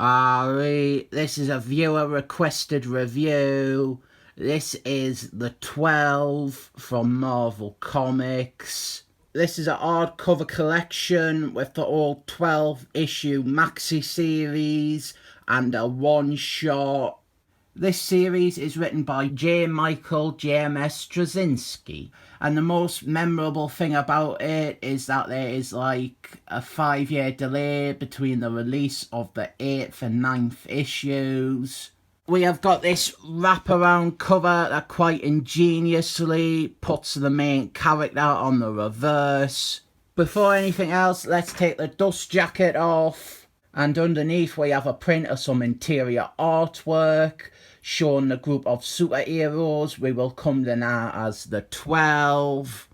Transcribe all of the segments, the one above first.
Alright, this is a viewer requested review. This is the 12 from Marvel Comics. This is a hardcover collection with the all 12 issue maxi series and a one shot. This series is written by J. Michael J.M.S. Straczynski, and the most memorable thing about it is that there is like a 5-year delay between the release of the 8th and 9th issues. We have got this wraparound cover that quite ingeniously puts the main character on the reverse. Before anything else, let's take the dust jacket off. And underneath we have a print of some interior artwork showing the group of superheroes we will come to know as the 12.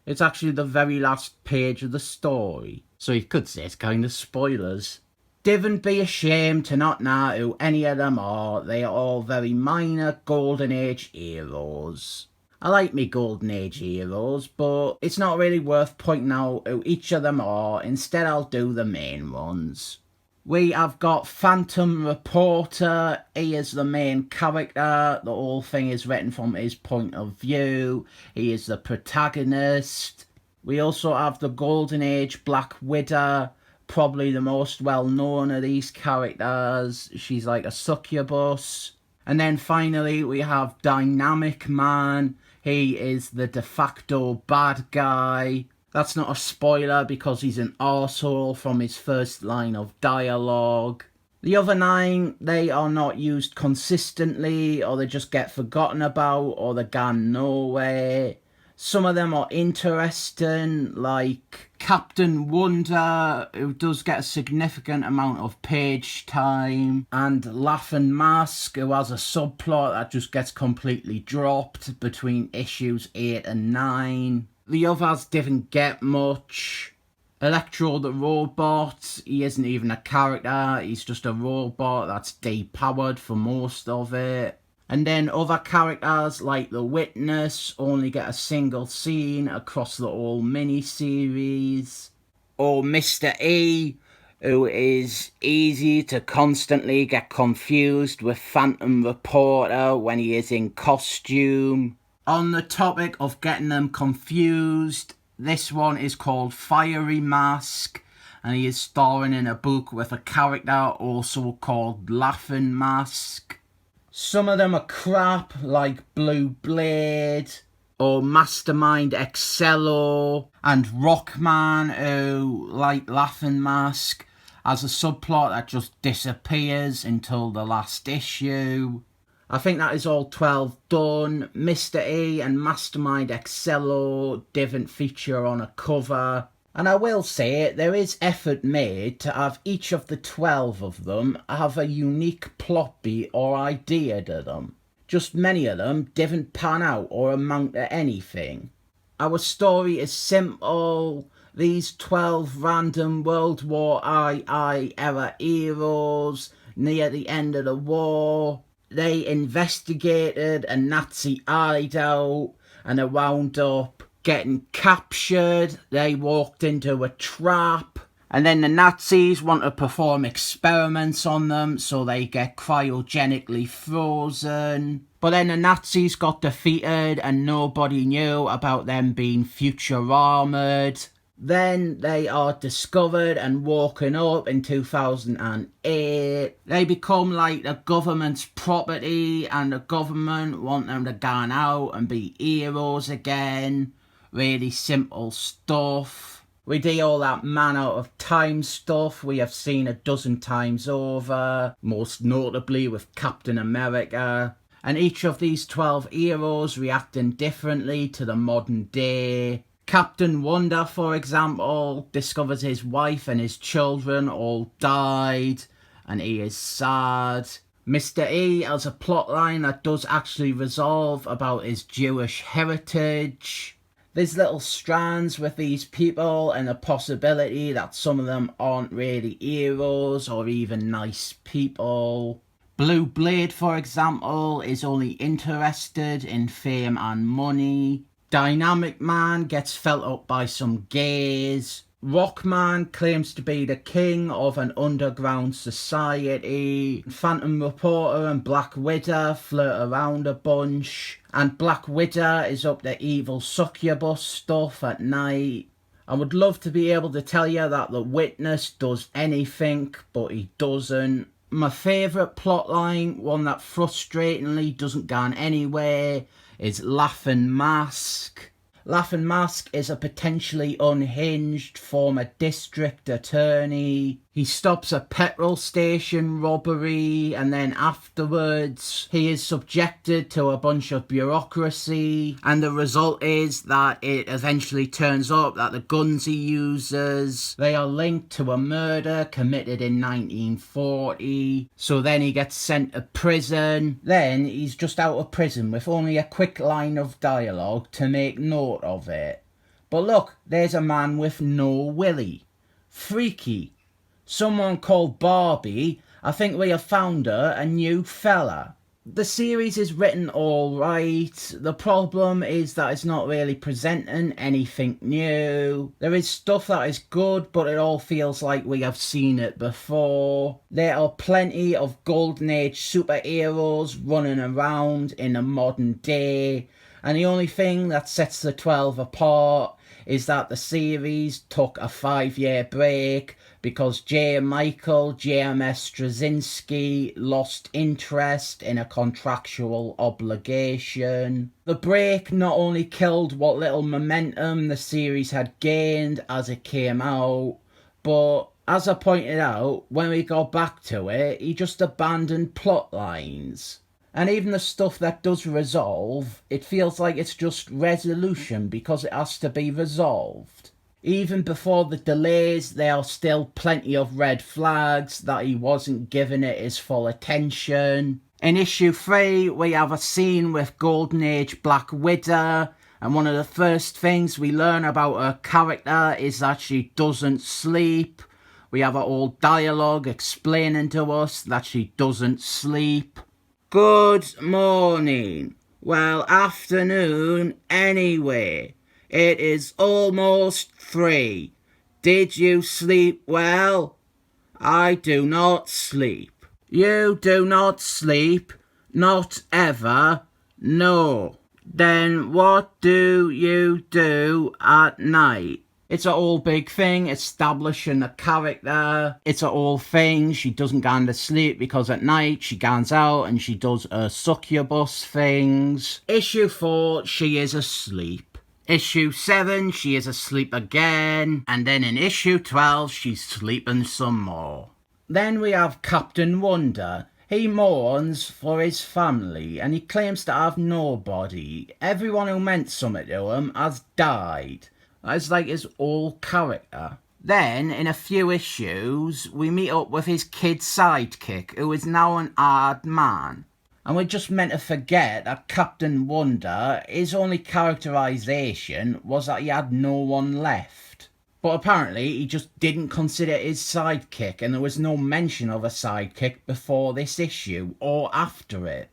It's actually the very last page of the story, so you could say it's kind of spoilers. Don't be ashamed to not know who any of them are. They are all very minor Golden Age heroes. I like me Golden Age heroes, but it's not really worth pointing out who each of them are. Instead, I'll do the main ones. We have got Phantom Reporter. He is the main character. The whole thing is written from his point of view. He is the protagonist. We also have the Golden Age Black Widow, probably the most well-known of these characters. She's like a succubus. And then finally we have Dynamic Man. He is the de facto bad guy. That's not a spoiler because he's an arsehole from his first line of dialogue. The other 9, they are not used consistently, or they just get forgotten about, or they're gone nowhere. Some of them are interesting, like Captain Wonder, who does get a significant amount of page time, and Laughing Mask, who has a subplot that just gets completely dropped between issues 8 and 9. The others didn't get much. Electro the Robot, he isn't even a character, he's just a robot that's depowered for most of it. And then other characters like the Witness only get a single scene across the whole mini-series. Or Mr. E, who is easy to constantly get confused with Phantom Reporter when he is in costume. On the topic of getting them confused, this one is called Fiery Mask, and he is starring in a book with a character also called Laughing Mask. Some of them are crap, like Blue Blade, or Mastermind Excello, and Rockman, who, like Laughing Mask, has a subplot that just disappears until the last issue. I think that is all 12 done. Mr. E and Mastermind Excello didn't feature on a cover. And I will say, there is effort made to have each of the 12 of them have a unique plot beat or idea to them. Just many of them didn't pan out or amount to anything. Our story is simple. These 12 random World War II era heroes near the end of the war. They investigated a Nazi hideout and they wound up getting captured. They walked into a trap. And then the Nazis want to perform experiments on them, so they get cryogenically frozen. But then the Nazis got defeated and nobody knew about them being future armoured. Then they are discovered and woken up in 2008. They become like the government's property, and the government want them to go out and be heroes again. Really simple stuff. We do all that man out of time stuff we have seen a dozen times over, most notably with Captain America. And each of these 12 heroes reacting differently to the modern day. Captain Wonder, for example, discovers his wife and his children all died, and he is sad. Mr. E has a plotline that does actually resolve about his Jewish heritage. There's little strands with these people and the possibility that some of them aren't really heroes or even nice people. Blue Blade, for example, is only interested in fame and money. Dynamic Man gets felt up by some gays. Rockman claims to be the king of an underground society. Phantom Reporter and Black Widow flirt around a bunch. And Black Widow is up to evil succubus stuff at night. I would love to be able to tell you that the Witness does anything, but he doesn't. My favourite plotline, one that frustratingly doesn't go anywhere, is Laughing Mask. Laughing Mask is a potentially unhinged former district attorney. He stops a petrol station robbery and then afterwards he is subjected to a bunch of bureaucracy, and the result is that it eventually turns up that the guns he uses, they are linked to a murder committed in 1940. So then he gets sent to prison. Then he's just out of prison with only a quick line of dialogue to make note of it. But look, there's a man with no willy. Freaky. Someone called Barbie. I think we have found her a new fella. The series is written all right. The problem is that it's not really presenting anything new. There is stuff that is good, but it all feels like we have seen it before. There are plenty of Golden Age superheroes running around in the modern day, and the only thing that sets the 12 apart is that the series took a 5-year break because J. Michael JMS Straczynski lost interest in a contractual obligation. The break not only killed what little momentum the series had gained as it came out, but as I pointed out, when we got back to it, he just abandoned plot lines. And even the stuff that does resolve, it feels like it's just resolution because it has to be resolved. Even before the delays, there are still plenty of red flags that he wasn't giving it his full attention. In issue 3, we have a scene with Golden Age Black Widow, and one of the first things we learn about her character is that she doesn't sleep. We have her old dialogue explaining to us that she doesn't sleep. Good morning. Well, afternoon anyway. It is almost 3. Did you sleep well? I do not sleep. You do not sleep? Not ever? No. Then what do you do at night? It's a whole big thing, establishing a character. It's a whole thing. She doesn't go to sleep because at night she goes out and she does her succubus things. Issue 4, she is asleep. Issue 7, she is asleep again. And then in issue 12, she's sleeping some more. Then we have Captain Wonder. He mourns for his family and he claims to have nobody. Everyone who meant something to him has died. That's like his whole character. Then, in a few issues, we meet up with his kid sidekick, who is now an odd man. And we're just meant to forget that Captain Wonder, his only characterisation was that he had no one left. But apparently, he just didn't consider his sidekick, and there was no mention of a sidekick before this issue, or after it.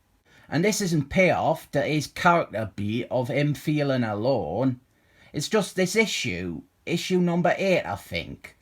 And this isn't payoff to his character beat of him feeling alone. It's just this issue number 8, I think.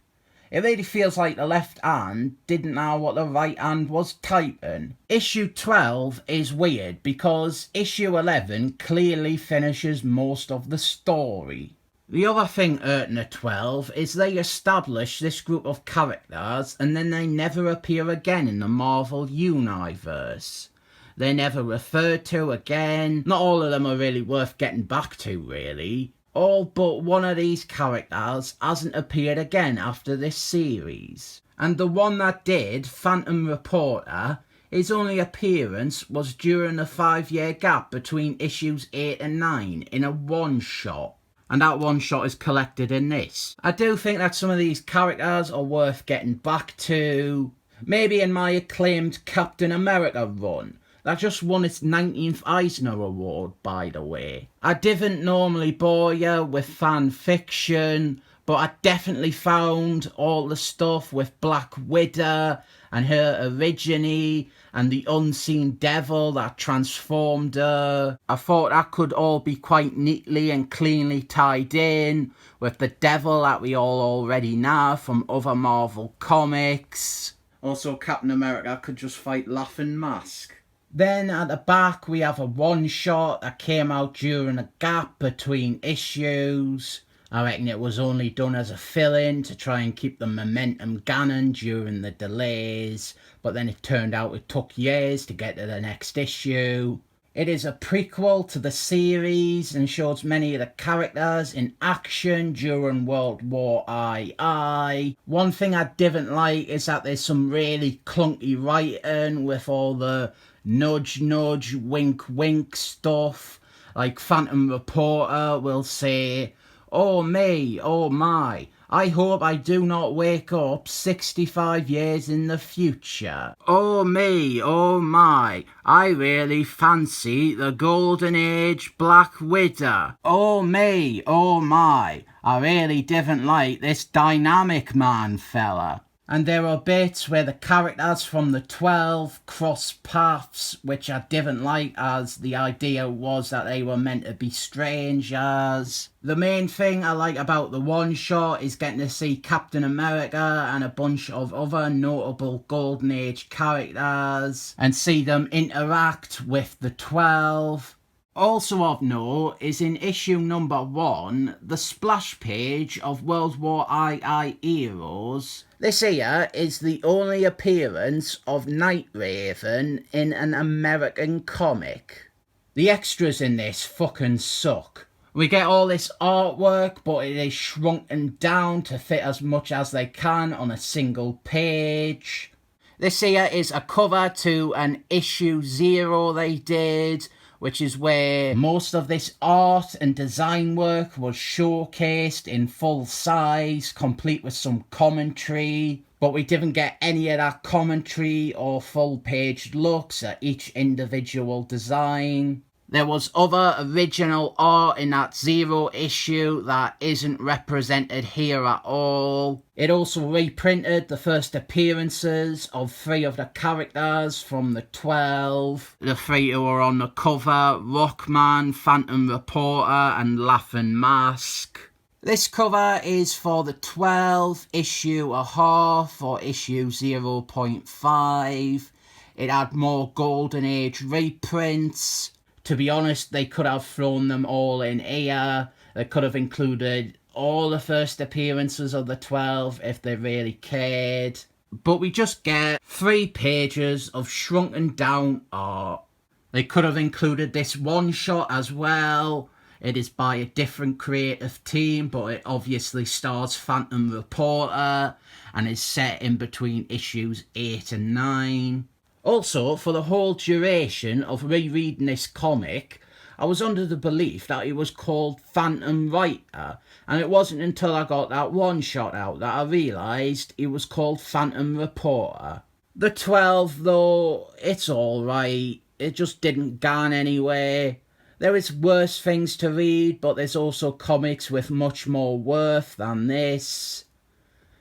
It really feels like the left hand didn't know what the right hand was typing. Issue 12 is weird because issue 11 clearly finishes most of the story. The other thing hurting at 12 is they establish this group of characters and then they never appear again in the Marvel Universe. They're never referred to again. Not all of them are really worth getting back to, really. All but one of these characters hasn't appeared again after this series. And the one that did, Phantom Reporter, his only appearance was during the 5-year gap between issues 8 and 9 in a one-shot. And that one-shot is collected in this. I do think that some of these characters are worth getting back to. Maybe in my acclaimed Captain America run. That just won its 19th Eisner Award, by the way. I didn't normally bore you with fan fiction, but I definitely found all the stuff with Black Widow and her origine and the unseen devil that transformed her. I thought that could all be quite neatly and cleanly tied in with the devil that we all already know from other Marvel comics. Also, Captain America could just fight Laughing Mask. Then at the back we have a one-shot that came out during a gap between issues. I reckon it was only done as a fill-in to try and keep the momentum going during the delays, but then it turned out it took years to get to the next issue. It is a prequel to the series and shows many of the characters in action during World War II. One thing I didn't like is that there's some really clunky writing with all the nudge nudge wink wink stuff. Like Phantom Reporter will say, "Oh me, oh my, I hope I do not wake up 65 years in the future. Oh me, oh my, I really fancy the Golden Age Black Widow. Oh me, oh my, I really didn't like this Dynamic Man fella." And there are bits where the characters from the 12 cross paths, which I didn't like, as the idea was that they were meant to be strangers. The main thing I like about the one shot is getting to see Captain America and a bunch of other notable Golden Age characters and see them interact with the 12. Also of note is in issue number 1, the splash page of World War II Heroes. This here is the only appearance of Night Raven in an American comic. The extras in this fucking suck. We get all this artwork, but it is shrunken down to fit as much as they can on a single page. This here is a cover to an issue 0 they did, which is where most of this art and design work was showcased in full size, complete with some commentary. But we didn't get any of that commentary or full-page looks at each individual design. There was other original art in that 0 issue that isn't represented here at all. It also reprinted the first appearances of 3 of the characters from the 12. The 3 who are on the cover: Rockman, Phantom Reporter and Laughing Mask. This cover is for the 12 issue a half, or issue 0.5. It had more Golden Age reprints. To be honest, they could have thrown them all in here. They could have included all the first appearances of the 12 if they really cared. But we just get 3 pages of shrunken down art. They could have included this one shot as well. It is by a different creative team, but it obviously stars Phantom Reporter and is set in between issues 8 and 9. Also, for the whole duration of rereading this comic, I was under the belief that it was called Phantom Writer, and it wasn't until I got that one shot out that I realised it was called Phantom Reporter. The 12, though, it's alright. It just didn't go anywhere. There is worse things to read, but there's also comics with much more worth than this.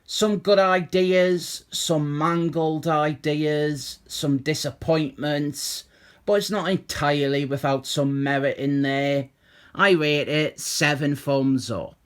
Some good ideas, some mangled ideas, some disappointments, but it's not entirely without some merit in there. I rate it 7 thumbs up.